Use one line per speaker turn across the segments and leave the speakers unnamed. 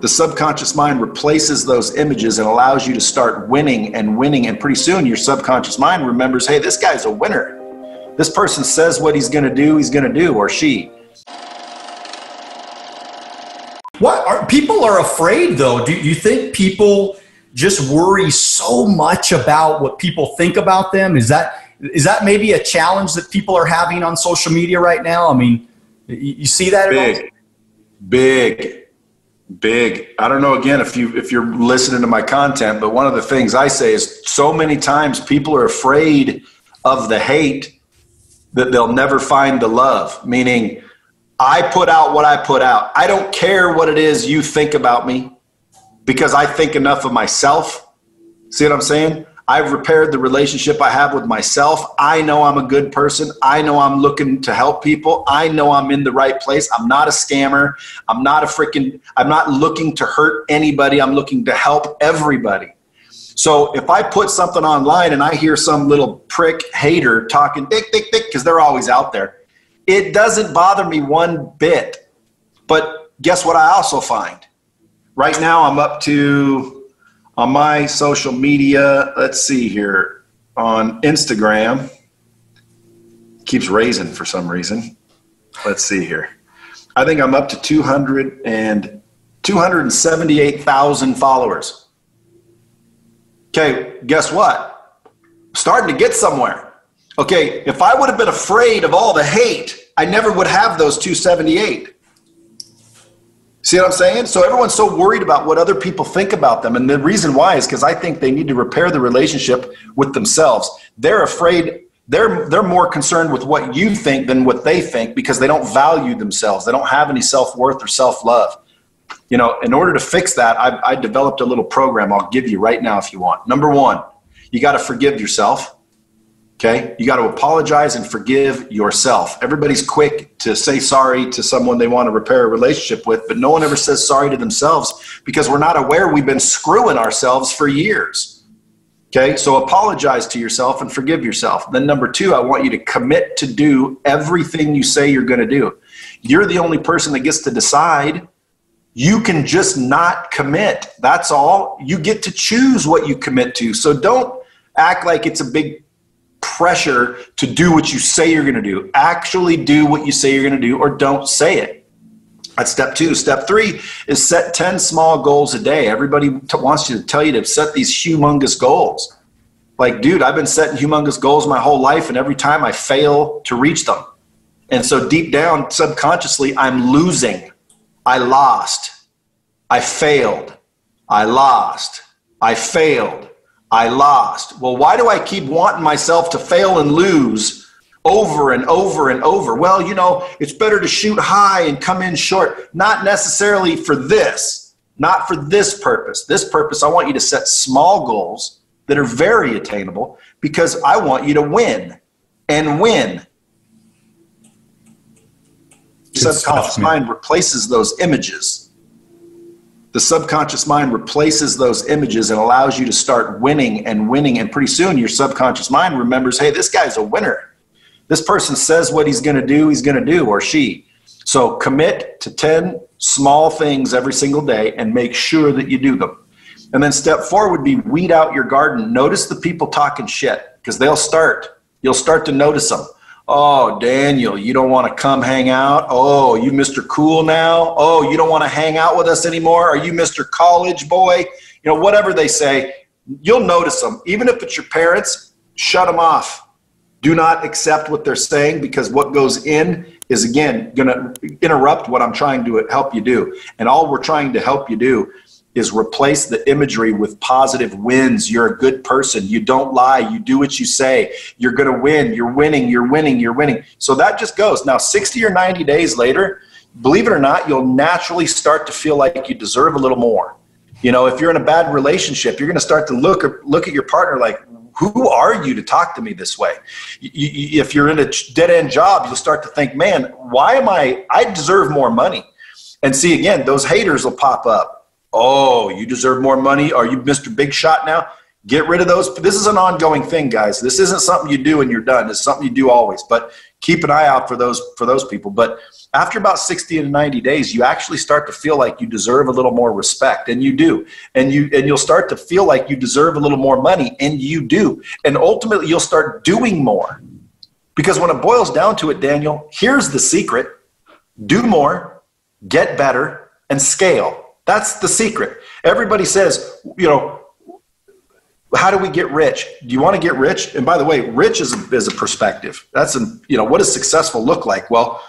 The subconscious mind replaces those images and allows you to start winning and winning. And pretty soon your subconscious mind remembers, hey, this guy's a winner. This person says what he's going to do, or she.
People are afraid though? Do you think people just worry so much about what people think about them? Is that maybe a challenge that people are having on social media right now? I mean, you see that at all? Big. I don't know, again, if you're listening to my content, but one of the things I say is so many times people are afraid of the hate that they'll never find the love. Meaning, I put out what I put out. I don't care what it is you think about me because I think enough of myself. See what I'm saying? I've repaired the relationship I have with myself. I know I'm a good person. I know I'm looking to help people. I know I'm in the right place. I'm not a scammer. I'm not looking to hurt anybody. I'm looking to help everybody. So if I put something online and I hear some little prick hater talking dick, because they're always out there, it doesn't bother me one bit. But guess what I also find? Right now I'm up to, on my social media, let's see here, on Instagram, keeps raising for some reason. Let's see here. I think I'm up to 278,000 followers. Okay, guess what? I'm starting to get somewhere. Okay, if I would have been afraid of all the hate, I never would have those 278. See what I'm saying? So everyone's so worried about what other people think about them. And the reason why is because I think they need to repair the relationship with themselves. They're afraid, they're more concerned with what you think than what they think because they don't value themselves. They don't have any self-worth or self-love. You know, in order to fix that, I developed a little program I'll give you right now if you want. Number one, you got to forgive yourself. Okay, you got to apologize and forgive yourself. Everybody's quick to say sorry to someone they want to repair a relationship with, but no one ever says sorry to themselves because we're not aware we've been screwing ourselves for years. Okay, so apologize to yourself and forgive yourself. Then number two, I want you to commit to do everything you say you're going to do. You're the only person that gets to decide. You can just not commit. That's all. You get to choose what you commit to. So don't act like it's a big pressure to do what you say you're going to do. Actually do what you say you're going to do, or don't say it. That's step two. Step three is set 10 small goals a day. Everybody wants you to tell you to set these humongous goals. Like, dude, I've been setting humongous goals my whole life, and every time I fail to reach them. And so deep down, subconsciously, I'm losing. I lost. I failed. I lost. I failed. I lost. Well, why do I keep wanting myself to fail and lose over and over and over? Well, you know, it's better to shoot high and come in short. Not necessarily for this, not for this purpose. This purpose, I want you to set small goals that are very attainable because I want you to win and win. The subconscious mind replaces those images. The subconscious mind replaces those images and allows you to start winning and winning. And pretty soon your subconscious mind remembers, hey, this guy's a winner. This person says what he's going to do, or she. So commit to 10 small things every single day and make sure that you do them. And then step 4 would be weed out your garden. Notice the people talking shit because you'll start to notice them. Oh, Daniel, you don't want to come hang out? Oh, you Mr. Cool now? Oh, you don't want to hang out with us anymore? Are you Mr. College boy? You know, whatever they say, you'll notice them. Even if it's your parents, shut them off. Do not accept what they're saying because what goes in is, again, going to interrupt what I'm trying to help you do. And all we're trying to help you do is replace the imagery with positive wins. You're a good person. You don't lie. You do what you say. You're going to win. You're winning. You're winning. You're winning. So that just goes. Now, 60 or 90 days later, believe it or not, you'll naturally start to feel like you deserve a little more. You know, if you're in a bad relationship, you're going to start to look at your partner like, who are you to talk to me this way? If you're in a dead-end job, you'll start to think, man, why am I deserve more money. And see, again, those haters will pop up. Oh, you deserve more money? Are you Mr. Big Shot now?
Get rid of those. This is an ongoing thing, guys. This isn't something you do and you're done. It's something you do always, but keep an eye out for those people. But after about 60 to 90 days, you actually start to feel like you deserve a little more respect, and you do. And you'll start to feel like you deserve a little more money, and you do. And ultimately, you'll start doing more. Because when it boils down to it, Daniel, here's the secret. Do more, get better, and scale. That's the secret. Everybody says, you know, how do we get rich? Do you want to get rich? And by the way, rich is a perspective. That's what does successful look like? Well,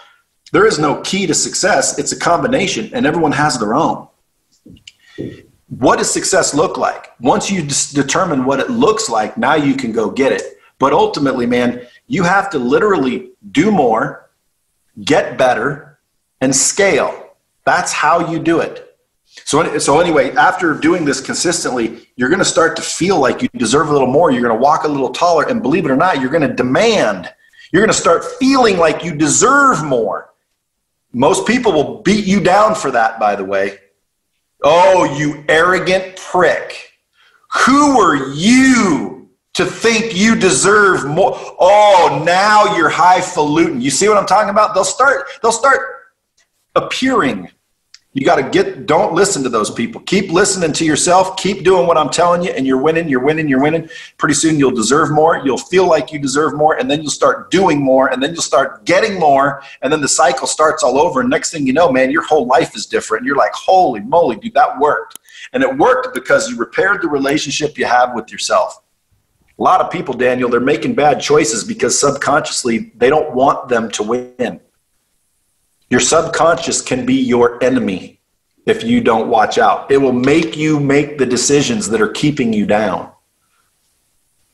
there is no key to success. It's a combination, and everyone has their own. What does success look like? Once you determine what it looks like, now you can go get it. But ultimately, man, you have to literally do more, get better, and scale. That's how you do it. So anyway, after doing this consistently, you're going to start to feel like you deserve a little more. You're going to walk a little taller, and believe it or not, you're going to demand. You're going to start feeling like you deserve more. Most people will beat you down for that, by the way. Oh, you arrogant prick. Who are you to think you deserve more? Oh, now you're highfalutin. You see what I'm talking about? They'll start appearing. You got to don't listen to those people. Keep listening to yourself. Keep doing what I'm telling you, and you're winning, you're winning, you're winning. Pretty soon you'll deserve more. You'll feel like you deserve more, and then you'll start doing more, and then you'll start getting more, and then the cycle starts all over. And next thing you know, man, your whole life is different. You're like, holy moly, dude, that worked. And it worked because you repaired the relationship you have with yourself. A lot of people, Daniel, they're making bad choices because subconsciously they don't want them to win. Your subconscious can be your enemy if you don't watch out. It will make you make the decisions that are keeping you down.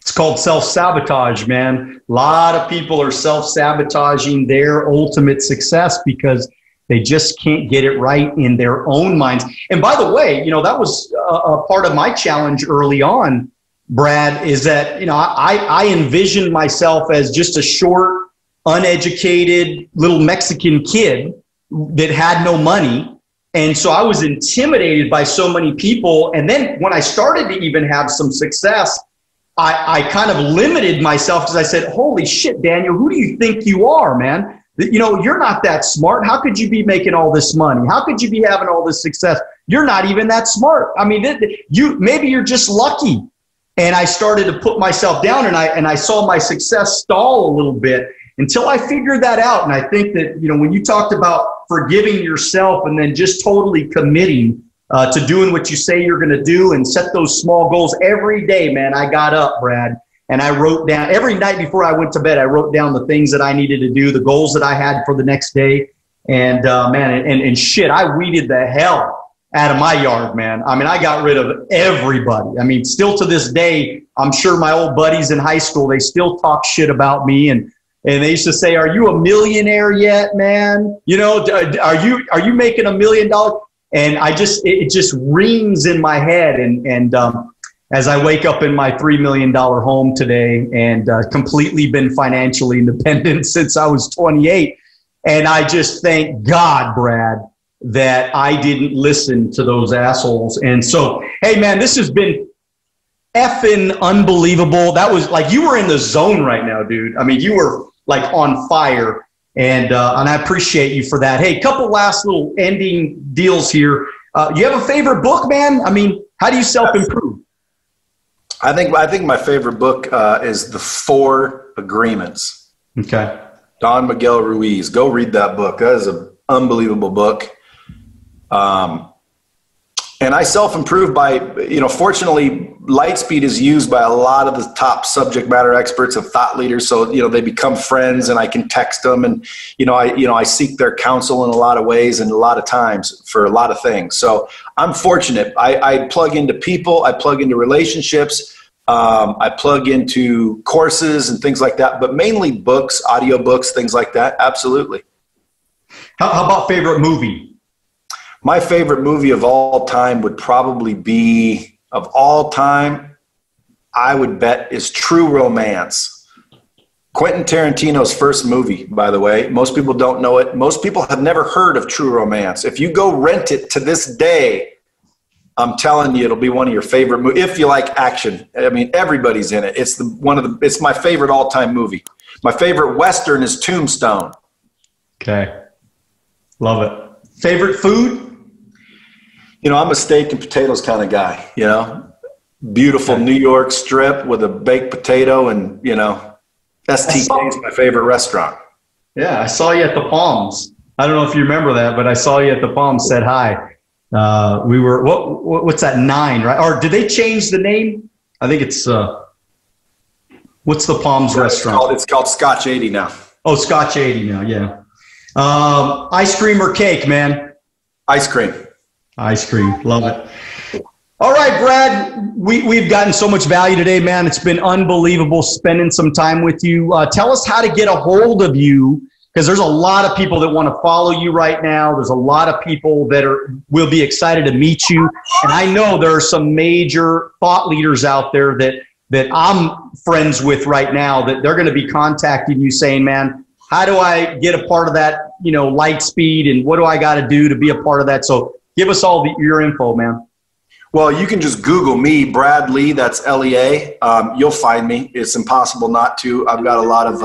It's called self-sabotage, man. A lot of people are self-sabotaging their ultimate success because they just can't get it right in their own minds. And by the way, that was a part of my challenge early on, Brad, is that, I envisioned myself as just a short, uneducated little Mexican kid that had no money. And so I was intimidated by so many people. And then when I started to even have some success, I kind of limited myself because I said, holy shit, Daniel, who do you think you are, man? You're not that smart. How could you be making all this money? How could you be having all this success? You're not even that smart. I mean, maybe you're just lucky. And I started to put myself down, and I saw my success stall a little bit until I figured that out. And I think that, when you talked about forgiving yourself and then just totally committing to doing what you say you're going to do and set those small goals every day, man, I got up, Brad, and I wrote down every night before I went to bed, I wrote down the things that I needed to do, the goals that I had for the next day. And man, shit, I weeded the hell out of my yard, man. I mean, I got rid of everybody. I mean, still to this day, I'm sure my old buddies in high school, they still talk shit about me. And they used to say, are you a millionaire yet, man? Are you making $1 million? And it just rings in my head. And as I wake up in my $3 million home today and completely been financially independent since I was 28. And I just thank God, Brad, that I didn't listen to those assholes. And so, hey, man, this has been effing unbelievable. That was like, you were in the zone right now, dude. I mean, you were like on fire. And I appreciate you for that. Hey, couple last little ending deals here. You have a favorite book, man? I mean, how do you self-improve?
I think my favorite book is The 4 Agreements.
Okay.
Don Miguel Ruiz. Go read that book. That is an unbelievable book. And I self-improve by, fortunately, Lightspeed is used by a lot of the top subject matter experts and thought leaders. So, they become friends, and I can text them, and, I seek their counsel in a lot of ways and a lot of times for a lot of things. So I'm fortunate. I plug into people, I plug into relationships, I plug into courses and things like that, but mainly books, audio books, things like that. Absolutely.
How about favorite movie?
My favorite movie of all time would probably be, of all time, I would bet, is True Romance. Quentin Tarantino's first movie, by the way. Most people don't know it. Most people have never heard of True Romance. If you go rent it to this day, I'm telling you, it'll be one of your favorite movies if you like action. I mean, everybody's in it. It's my favorite all-time movie. My favorite Western is Tombstone.
Okay. Love it. Favorite food?
You know, I'm a steak and potatoes kind of guy, you know. Beautiful New York strip with a baked potato and, you know, STK is my favorite restaurant.
Yeah, I saw you at the Palms. I don't know if you remember that, but I saw you at the Palms, said hi. We were, what's that, 9, right? Or did they change the name? I think it's, what's the Palms restaurant?
It's called Scotch 80 now.
Oh, Scotch 80 now, yeah. Ice cream or cake, man?
Ice cream.
Ice cream, love it. All right, Brad, we've gotten so much value today, man. It's been unbelievable spending some time with you. Tell us how to get a hold of you, because there's a lot of people that want to follow you right now. There's a lot of people that will be excited to meet you. And I know there are some major thought leaders out there that I'm friends with right now that they're going to be contacting you saying, man, how do I get a part of that, you know, Lightspeed, and what do I got to do to be a part of that? So give us all your info, man.
Well, you can just Google me, Brad Lee, that's L-E-A. You'll find me. It's impossible not to. I've got a lot of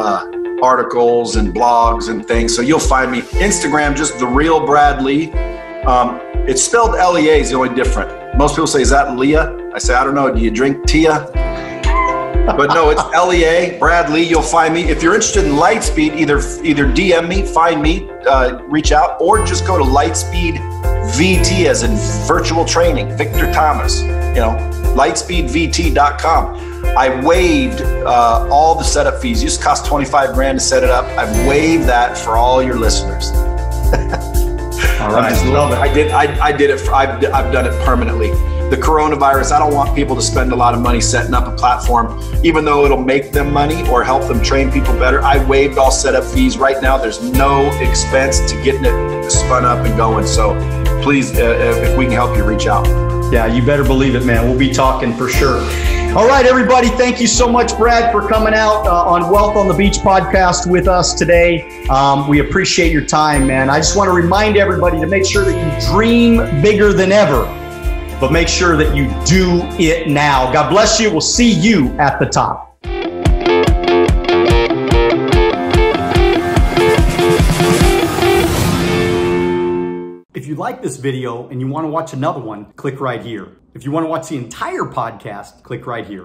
articles and blogs and things, so you'll find me. Instagram, just the real Brad Lee. It's spelled L-E-A is the only different. Most people say, is that Leah? I say, I don't know. Do you drink Tia? But no, it's L-E-A, Brad Lee. You'll find me. If you're interested in Lightspeed, either DM me, find me, reach out, or just go to Lightspeed VT as in virtual training, Victor Thomas, you know, lightspeedvt.com. I waived all the setup fees. It used to cost 25 grand to set it up. I've waived that for all your listeners.
All right, love it.
I did it. I've done it permanently. The coronavirus, I don't want people to spend a lot of money setting up a platform, even though it'll make them money or help them train people better. I waived all setup fees. Right now, there's no expense to getting it spun up and going. So please, if we can help you, reach out.
Yeah, you better believe it, man. We'll be talking for sure. All right, everybody. Thank you so much, Brad, for coming out on Wealth on the Beach podcast with us today. We appreciate your time, man. I just want to remind everybody to make sure that you dream bigger than ever, but make sure that you do it now. God bless you. We'll see you at the top. If you like this video and you want to watch another one, click right here. If you want to watch the entire podcast, click right here.